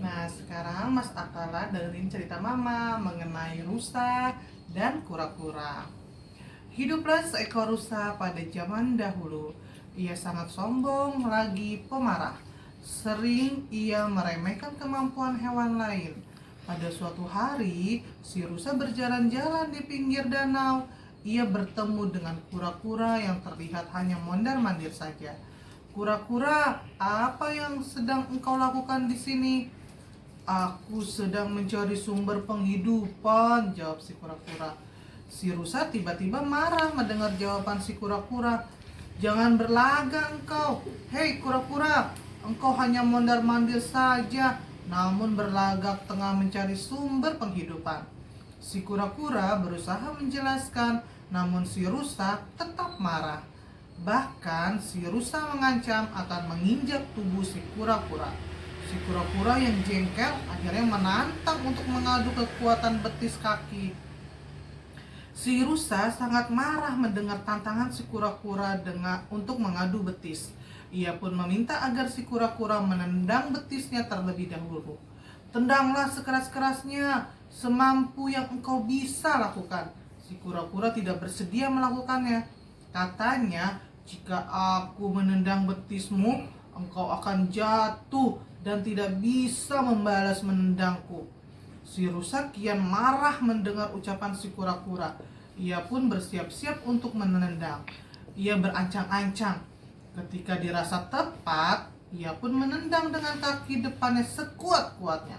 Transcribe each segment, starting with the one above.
Nah, sekarang Mas Atala dengerin cerita Mama mengenai rusa dan kura-kura. Hiduplah seekor rusa pada zaman dahulu. Ia sangat sombong lagi pemarah. Sering ia meremehkan kemampuan hewan lain. Pada suatu hari, si rusa berjalan-jalan di pinggir danau. Ia bertemu dengan kura-kura yang terlihat hanya mondar-mandir saja. Kura-kura, apa yang sedang engkau lakukan di sini? Aku sedang mencari sumber penghidupan, jawab si kura-kura. Si rusa tiba-tiba marah mendengar jawaban si kura-kura. Jangan berlagak engkau. Hei kura-kura, engkau hanya mondar-mandir saja, namun berlagak tengah mencari sumber penghidupan. Si kura-kura berusaha menjelaskan, namun si rusa tetap marah. Bahkan si rusa mengancam akan menginjak tubuh si kura-kura. Si kura-kura yang jengkel akhirnya menantang untuk mengadu kekuatan betis kaki. Si rusa sangat marah mendengar tantangan si kura-kura untuk mengadu betis. Ia pun meminta agar si kura-kura menendang betisnya terlebih dahulu. Tendanglah sekeras-kerasnya, semampu yang engkau bisa lakukan. Si kura-kura tidak bersedia melakukannya. Katanya, jika aku menendang betismu, engkau akan jatuh dan tidak bisa membalas menendangku. Si rusa kian marah mendengar ucapan si kura-kura. Ia pun bersiap-siap untuk menendang. Ia berancang-ancang. Ketika dirasa tepat, ia pun menendang dengan kaki depannya sekuat-kuatnya.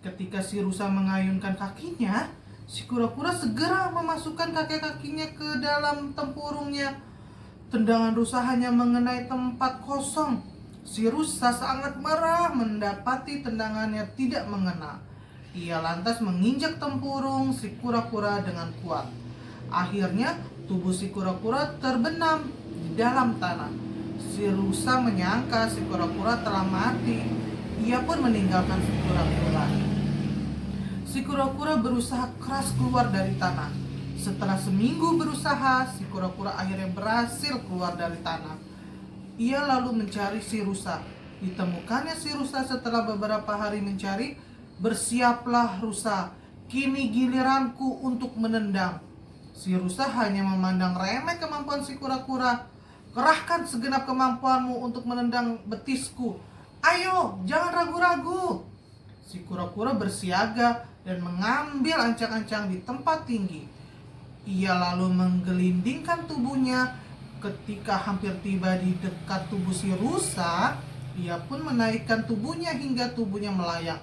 Ketika si rusa mengayunkan kakinya, si kura-kura segera memasukkan kaki-kakinya ke dalam tempurungnya. Tendangan rusa hanya mengenai tempat kosong. Si rusa sangat marah mendapati tendangannya tidak mengena. Ia lantas menginjak tempurung si kura-kura dengan kuat. Akhirnya tubuh si kura-kura terbenam di dalam tanah. Si rusa menyangka si kura-kura telah mati. Ia pun meninggalkan si kura-kura. Si kura-kura berusaha keras keluar dari tanah. Setelah seminggu berusaha, si kura-kura akhirnya berhasil keluar dari tanah. Ia lalu mencari si rusa. Ditemukannya si rusa setelah beberapa hari mencari. Bersiaplah rusa, kini giliranku untuk menendang. Si rusa hanya memandang remeh kemampuan si kura-kura. Kerahkan segenap kemampuanmu untuk menendang betisku. Ayo, jangan ragu-ragu. Si kura-kura bersiaga dan mengambil ancang-ancang di tempat tinggi. Ia lalu menggelindingkan tubuhnya. Ketika hampir tiba di dekat tubuh si rusa, ia pun menaikkan tubuhnya hingga tubuhnya melayang.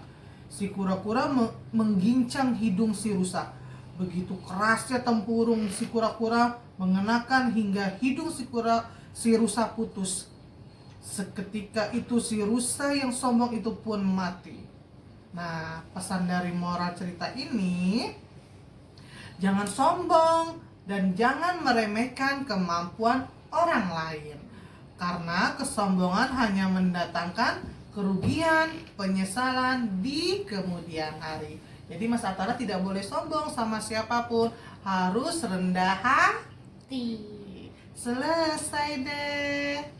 Si kura-kura menggincang hidung si rusa. Begitu kerasnya tempurung si kura-kura mengenakan hingga hidung si rusa putus. Seketika itu si rusa yang sombong itu pun mati. Nah, pesan dari moral cerita ini, jangan sombong dan jangan meremehkan kemampuan orang lain. Karena kesombongan hanya mendatangkan kerugian, penyesalan di kemudian hari. Jadi Mas Atara tidak boleh sombong sama siapapun, harus rendah hati. Selesai deh.